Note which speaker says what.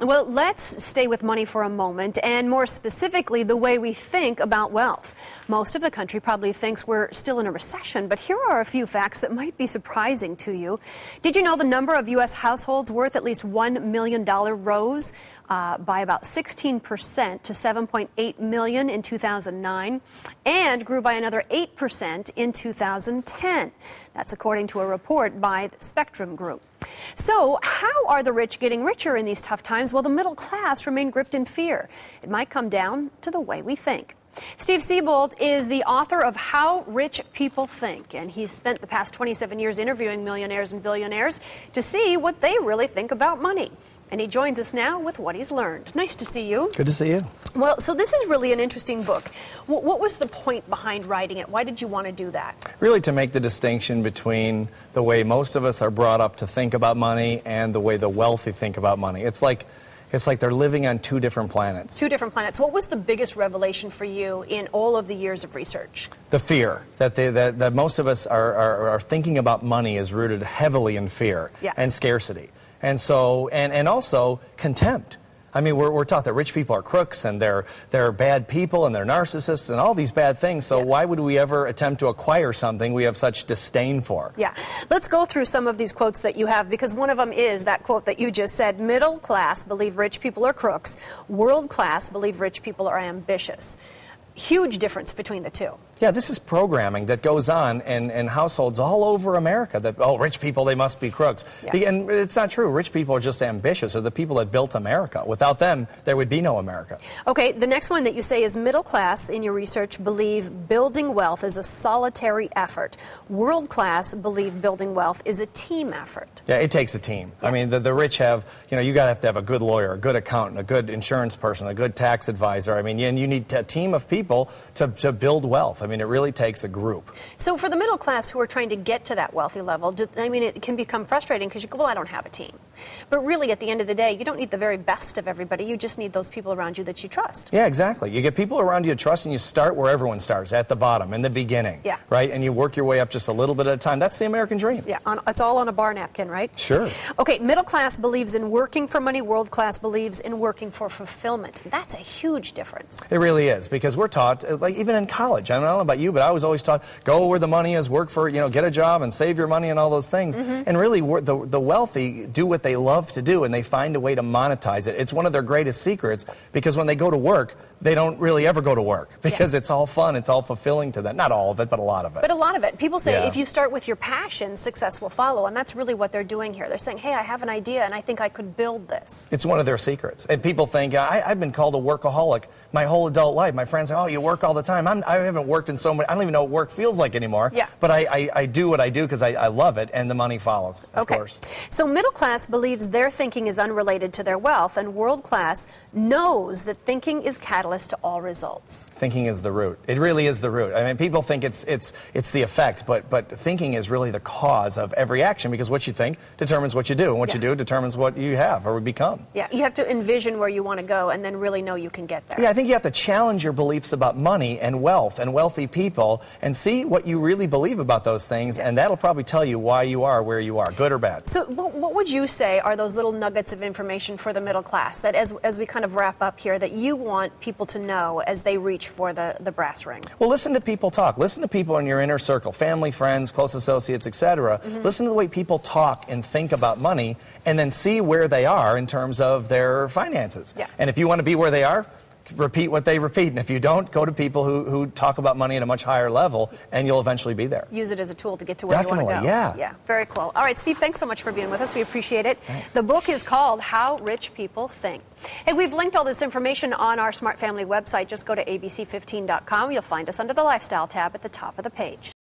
Speaker 1: Well, let's stay with money for a moment, and more specifically, the way we think about wealth. Most of the country probably thinks we're still in a recession, but here are a few facts that might be surprising to you. Did you know the number of U.S. households worth at least $1 million rose by about 16% to 7.8 million in 2009 and grew by another 8% in 2010? That's according to a report by the Spectrum Group. So how are the rich getting richer in these tough times while the middle class remain gripped in fear? It might come down to the way we think. Steve Siebold is the author of How Rich People Think, and he's spent the past 27 years interviewing millionaires and billionaires to see what they really think about money. And he joins us now with what he's learned. Nice to see you.
Speaker 2: Good to see you.
Speaker 1: Well, so this is really an interesting book. What was the point behind writing it? Why did you want to do that?
Speaker 2: Really to make the distinction between the way most of us are brought up to think about money and the way the wealthy think about money. It's like they're living on two different planets.
Speaker 1: Two different planets. What was the biggest revelation for you in all of the years of research?
Speaker 2: The fear. That most of us are thinking about money is rooted heavily in fear and scarcity. And so, and also contempt. I mean, we're taught that rich people are crooks and they're bad people and they're narcissists and all these bad things. So why would we ever attempt to acquire something we have such disdain for?
Speaker 1: Yeah. Let's go through some of these quotes that you have, because one of them is that quote that you just said: middle class believe rich people are crooks. World class believe rich people are ambitious. Huge difference between the two.
Speaker 2: Yeah, this is programming that goes on in households all over America that, oh, rich people, they must be crooks. Yeah. And it's not true. Rich people are just ambitious. They're the people that built America. Without them, there would be no America.
Speaker 1: Okay, the next one that you say is middle class, in your research, believe building wealth is a solitary effort. World class believe building wealth is a team effort.
Speaker 2: Yeah, it takes a team. Yeah. I mean, the rich have, you got to have a good lawyer, a good accountant, a good insurance person, a good tax advisor. I mean, and you need a team of people to build wealth. I mean, it really takes a group.
Speaker 1: So for the middle class who are trying to get to that wealthy level, it can become frustrating because you go, well, I don't have a team. But really, at the end of the day, you don't need the very best of everybody. You just need those people around you that you trust.
Speaker 2: Yeah, exactly. You get people around you to trust, and you start where everyone starts, at the bottom, in the beginning.
Speaker 1: Yeah.
Speaker 2: Right? And you work your way up just a little bit at a time. That's the American dream.
Speaker 1: Yeah, it's all on a bar napkin, right?
Speaker 2: Sure.
Speaker 1: Okay, middle class believes in working for money. World class believes in working for fulfillment. That's a huge difference.
Speaker 2: It really is, because we're taught, like even in college, I don't know about you, but I was always taught, go where the money is, work for, get a job and save your money and all those things. Mm-hmm. And really, the wealthy do what they love to do, and they find a way to monetize it. It's one of their greatest secrets, because when they go to work, they don't really ever go to work, because it's all fun, it's all fulfilling to them. Not all of it, but a lot of it.
Speaker 1: But a lot of it. People say if you start with your passion, success will follow, and that's really what they're doing here. They're saying, hey, I have an idea, and I think I could build this.
Speaker 2: It's one of their secrets. And people think, I've been called a workaholic my whole adult life. My friends say, oh, you work all the time. I haven't worked in so many, I don't even know what work feels like anymore. Yeah. But I do what I do because I love it, and the money follows, of course.
Speaker 1: So middle class believes their thinking is unrelated to their wealth, and world class knows that thinking is catalyst to all results.
Speaker 2: Thinking is the root. It really is the root. I mean, people think it's the effect, but thinking is really the cause of every action, because what you think determines what you do, and what you do determines what you have or become.
Speaker 1: Yeah, you have to envision where you want to go and then really know you can get there.
Speaker 2: Yeah, I think you have to challenge your beliefs about money and wealth and wealthy people and see what you really believe about those things, and that'll probably tell you why you are where you are, good or bad.
Speaker 1: So what would you say are those little nuggets of information for the middle class that, as we kind of wrap up here, that you want people to know as they reach for the brass ring?
Speaker 2: Well, listen to people talk. Listen to people in your inner circle, family, friends, close associates, etc. Mm-hmm. Listen to the way people talk and think about money, and then see where they are in terms of their finances. Yeah. And if you want to be where they are, repeat what they repeat. And if you don't, go to people who talk about money at a much higher level, and you'll eventually be there.
Speaker 1: Use it as a tool to get to where you want to go.
Speaker 2: Definitely, yeah.
Speaker 1: Yeah, very cool. All right, Steve, thanks so much for being with us. We appreciate it.
Speaker 2: Thanks.
Speaker 1: The book is called How Rich People Think. Hey, we've linked all this information on our Smart Family website. Just go to abc15.com. You'll find us under the Lifestyle tab at the top of the page.